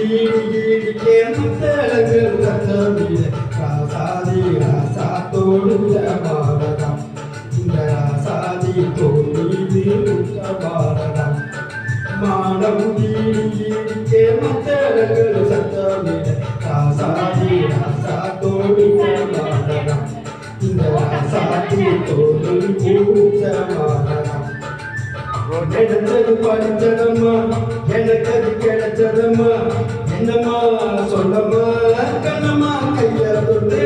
ஈடிக்கே முத்தழகள் கத்தமிழ ராசாதி ராசாத்தோடு மாறலாம் இந்த ராசாதி தோல்வி மாறலாம் மானம் ஈடிக்கே முத்தழகள் சத்தமிழ ராசாதி ராசாத்தோடு மாறலாம் இந்த ராசாதி தோல்வி மாறலாம் கிடைச்சது படிச்சதம்மா எனக்கு அது கிடைச்சதம்மா என்னம்மா சொல்லம்மா கண்ணம்மா கைய தொட்டு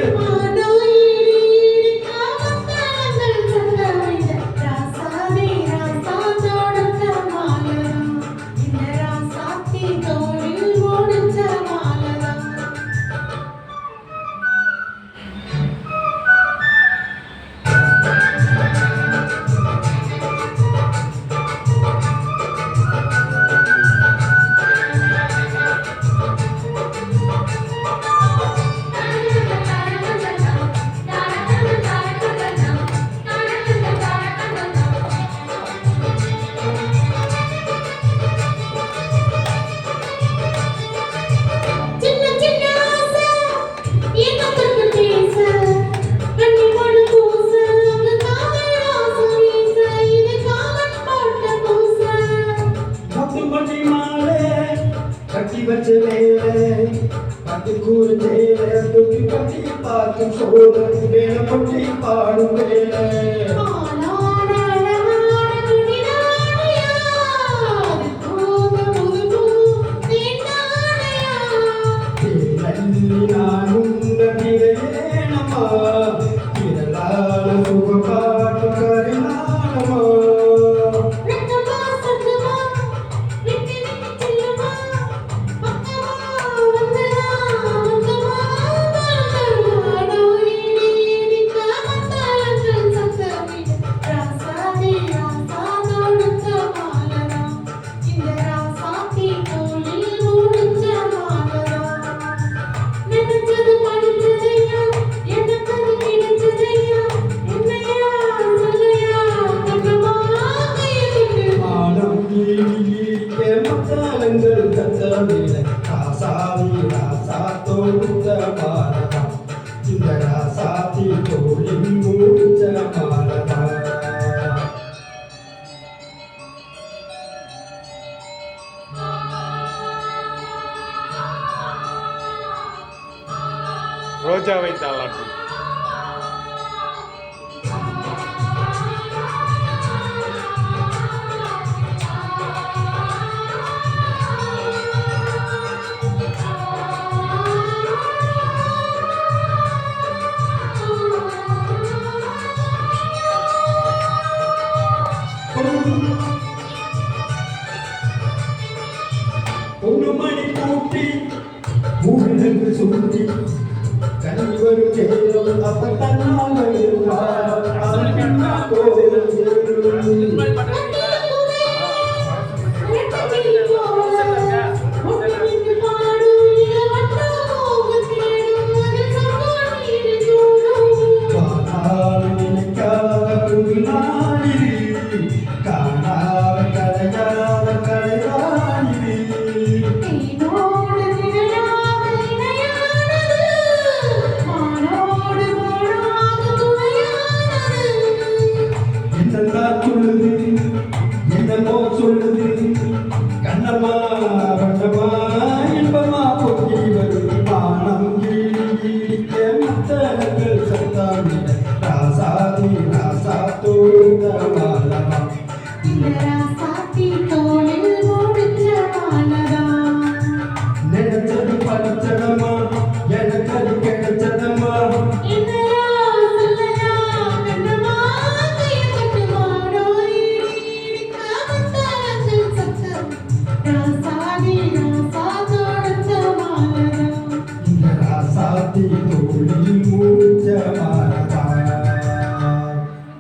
கட்டி வச்ச வேலை பட்டு கூறு தேவை தொட்டி பட்டி பார்க்கும் சோழ வேலை பட்டி பாடும் வேலை நான் உண்ட திரையேனம்மா திரளான சுகப்பாட்டு கரிநாளமா மத்தாளங்கள் கத்தமிழ ராசாதி ராசாத்தோடு மாறலாம் இந்த ராசாதி தோழின் மூச்ச மாறலாம் ரோஜாவை தாளாட்டு ஒரு மணி கூட்டி ஊருக்கு சுற்றி கனிவரும் சேரும் அப்பத்தன்னால் என்னமோ